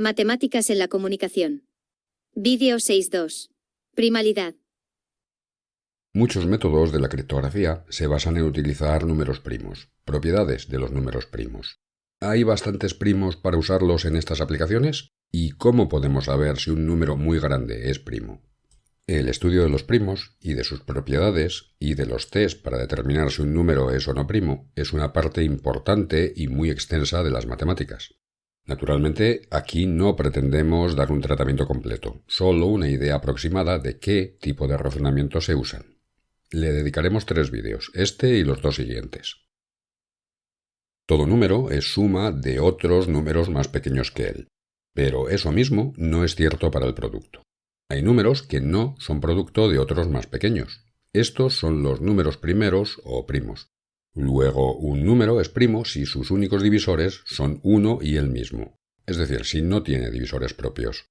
Matemáticas en la comunicación. Vídeo 6.2. Primalidad. Muchos métodos de la criptografía se basan en utilizar números primos, propiedades de los números primos. ¿Hay bastantes primos para usarlos en estas aplicaciones? ¿Y cómo podemos saber si un número muy grande es primo? El estudio de los primos y de sus propiedades y de los test para determinar si un número es o no primo es una parte importante y muy extensa de las matemáticas. Naturalmente, aquí no pretendemos dar un tratamiento completo, solo una idea aproximada de qué tipo de razonamiento se usan. Le dedicaremos 3 vídeos, este y los 2 siguientes. Todo número es suma de otros números más pequeños que él, pero eso mismo no es cierto para el producto. Hay números que no son producto de otros más pequeños. Estos son los números primeros o primos. Luego, un número es primo si sus únicos divisores son uno y el mismo, es decir, si no tiene divisores propios.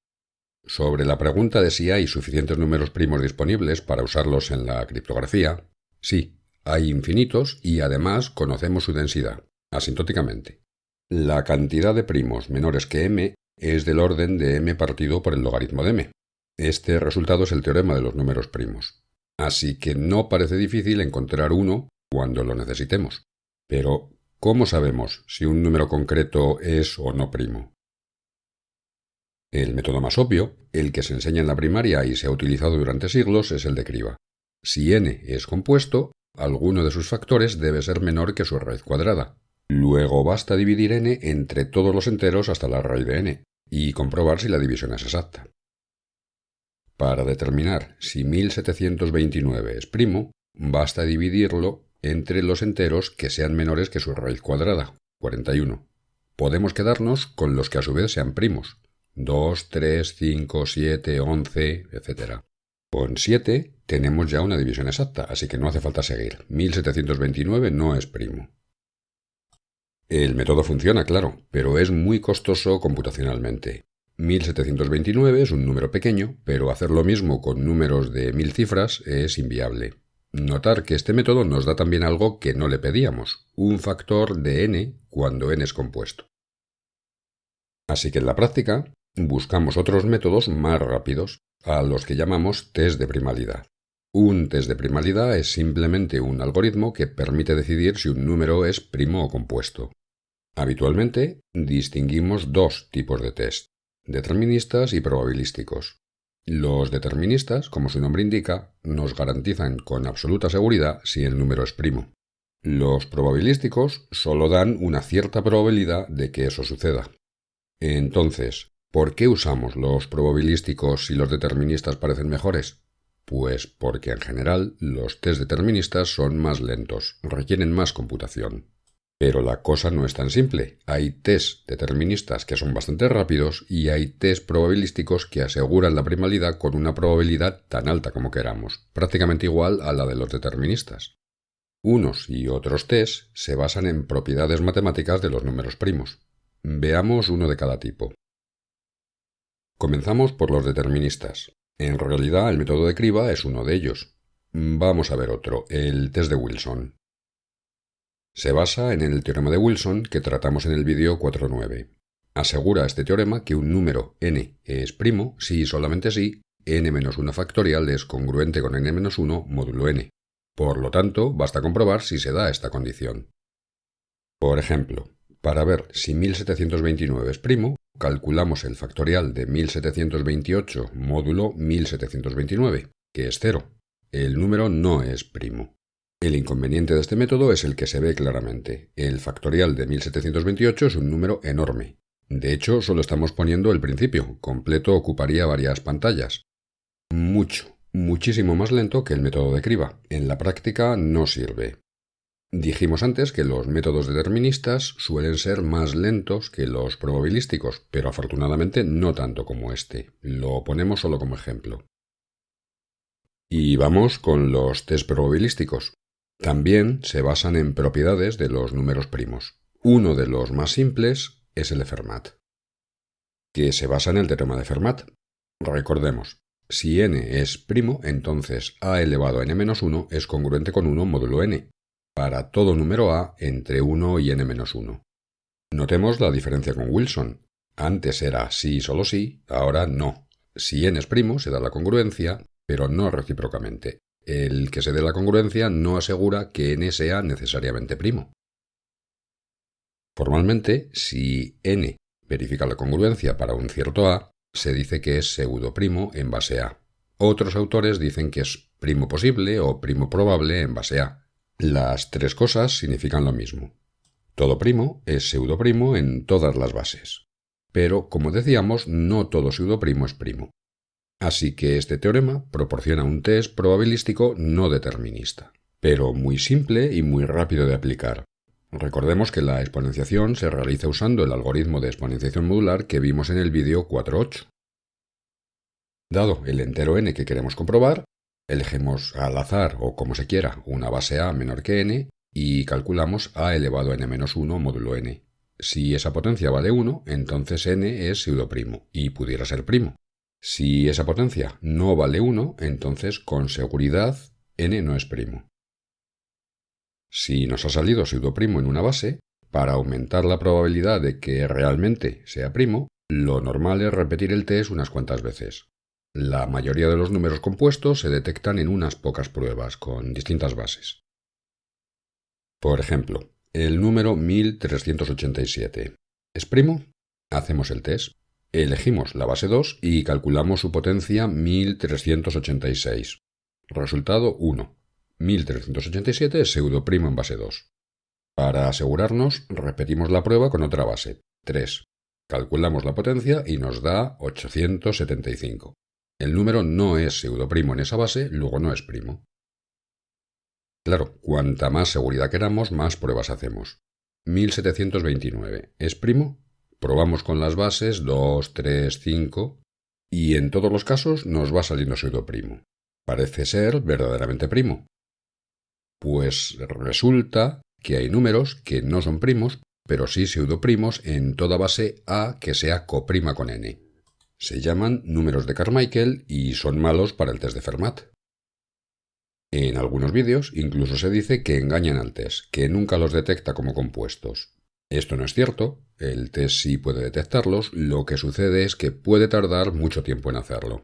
Sobre la pregunta de si hay suficientes números primos disponibles para usarlos en la criptografía, sí, hay infinitos y además conocemos su densidad, asintóticamente. La cantidad de primos menores que m es del orden de m partido por el logaritmo de m. Este resultado es el teorema de los números primos. Así que no parece difícil encontrar uno cuando lo necesitemos. Pero, ¿cómo sabemos si un número concreto es o no primo? El método más obvio, el que se enseña en la primaria y se ha utilizado durante siglos, es el de criba. Si n es compuesto, alguno de sus factores debe ser menor que su raíz cuadrada. Luego basta dividir n entre todos los enteros hasta la raíz de n, y comprobar si la división es exacta. Para determinar si 1729 es primo, basta dividirlo entre los enteros que sean menores que su raíz cuadrada, 41. Podemos quedarnos con los que a su vez sean primos, 2, 3, 5, 7, 11, etc. Con 7 tenemos ya una división exacta, así que no hace falta seguir. 1729 no es primo. El método funciona, claro, pero es muy costoso computacionalmente. 1729 es un número pequeño, pero hacer lo mismo con números de 1000 cifras es inviable. Notar que este método nos da también algo que no le pedíamos, un factor de n cuando n es compuesto. Así que en la práctica, buscamos otros métodos más rápidos, a los que llamamos test de primalidad. Un test de primalidad es simplemente un algoritmo que permite decidir si un número es primo o compuesto. Habitualmente, distinguimos 2 tipos de test, deterministas y probabilísticos. Los deterministas, como su nombre indica, nos garantizan con absoluta seguridad si el número es primo. Los probabilísticos solo dan una cierta probabilidad de que eso suceda. Entonces, ¿por qué usamos los probabilísticos si los deterministas parecen mejores? Pues porque en general los test deterministas son más lentos, requieren más computación. Pero la cosa no es tan simple. Hay test deterministas que son bastante rápidos y hay test probabilísticos que aseguran la primalidad con una probabilidad tan alta como queramos, prácticamente igual a la de los deterministas. Unos y otros test se basan en propiedades matemáticas de los números primos. Veamos uno de cada tipo. Comenzamos por los deterministas. En realidad, el método de criba es uno de ellos. Vamos a ver otro, el test de Wilson. Se basa en el teorema de Wilson que tratamos en el vídeo 4.9. Asegura este teorema que un número n es primo si y solamente si n-1 factorial es congruente con n-1 módulo n. Por lo tanto, basta comprobar si se da esta condición. Por ejemplo, para ver si 1729 es primo, calculamos el factorial de 1728 módulo 1729, que es 0. El número no es primo. El inconveniente de este método es el que se ve claramente. El factorial de 1728 es un número enorme. De hecho, solo estamos poniendo el principio. Completo ocuparía varias pantallas. Muchísimo más lento que el método de criba. En la práctica no sirve. Dijimos antes que los métodos deterministas suelen ser más lentos que los probabilísticos, pero afortunadamente no tanto como este. Lo ponemos solo como ejemplo. Y vamos con los test probabilísticos. También se basan en propiedades de los números primos. Uno de los más simples es el de Fermat, que se basa en el teorema de Fermat. Recordemos, si n es primo, entonces a elevado a n-1 es congruente con 1 módulo n, para todo número a entre 1 y n-1. Notemos la diferencia con Wilson. Antes era sí y solo sí, ahora no. Si n es primo, se da la congruencia, pero no recíprocamente. El que se dé la congruencia no asegura que n sea necesariamente primo. Formalmente, si n verifica la congruencia para un cierto a, se dice que es pseudoprimo en base a. Otros autores dicen que es primo posible o primo probable en base a. Las tres cosas significan lo mismo. Todo primo es pseudoprimo en todas las bases. Pero, como decíamos, no todo pseudoprimo es primo. Así que este teorema proporciona un test probabilístico no determinista, pero muy simple y muy rápido de aplicar. Recordemos que la exponenciación se realiza usando el algoritmo de exponenciación modular que vimos en el vídeo 4.8. Dado el entero n que queremos comprobar, elegimos al azar o como se quiera una base a menor que n y calculamos a elevado a n-1 módulo n. Si esa potencia vale 1, entonces n es pseudoprimo y pudiera ser primo. Si esa potencia no vale 1, entonces con seguridad n no es primo. Si nos ha salido pseudoprimo en una base, para aumentar la probabilidad de que realmente sea primo, lo normal es repetir el test unas cuantas veces. La mayoría de los números compuestos se detectan en unas pocas pruebas, con distintas bases. Por ejemplo, el número 1387. ¿Es primo? Hacemos el test. Elegimos la base 2 y calculamos su potencia 1386. Resultado 1. 1387 es pseudoprimo en base 2. Para asegurarnos, repetimos la prueba con otra base, 3. Calculamos la potencia y nos da 875. El número no es pseudoprimo en esa base, luego no es primo. Claro, cuanta más seguridad queramos, más pruebas hacemos. 1729. ¿Es primo? Probamos con las bases 2, 3, 5 y en todos los casos nos va saliendo pseudoprimo. Parece ser verdaderamente primo. Pues resulta que hay números que no son primos, pero sí pseudoprimos en toda base a que sea coprima con n. Se llaman números de Carmichael y son malos para el test de Fermat. En algunos vídeos incluso se dice que engañan al test, que nunca los detecta como compuestos. Esto no es cierto, el test sí puede detectarlos, lo que sucede es que puede tardar mucho tiempo en hacerlo.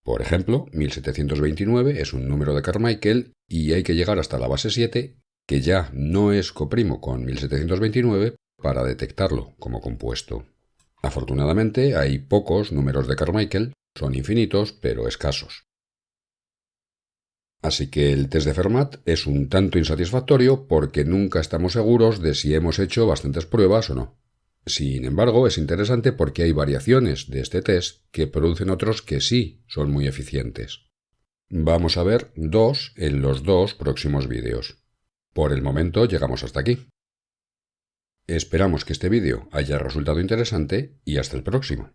Por ejemplo, 1729 es un número de Carmichael y hay que llegar hasta la base 7, que ya no es coprimo con 1729, para detectarlo como compuesto. Afortunadamente hay pocos números de Carmichael, son infinitos pero escasos. Así que el test de Fermat es un tanto insatisfactorio porque nunca estamos seguros de si hemos hecho bastantes pruebas o no. Sin embargo, es interesante porque hay variaciones de este test que producen otros que sí son muy eficientes. Vamos a ver dos en los dos próximos vídeos. Por el momento llegamos hasta aquí. Esperamos que este vídeo haya resultado interesante y hasta el próximo.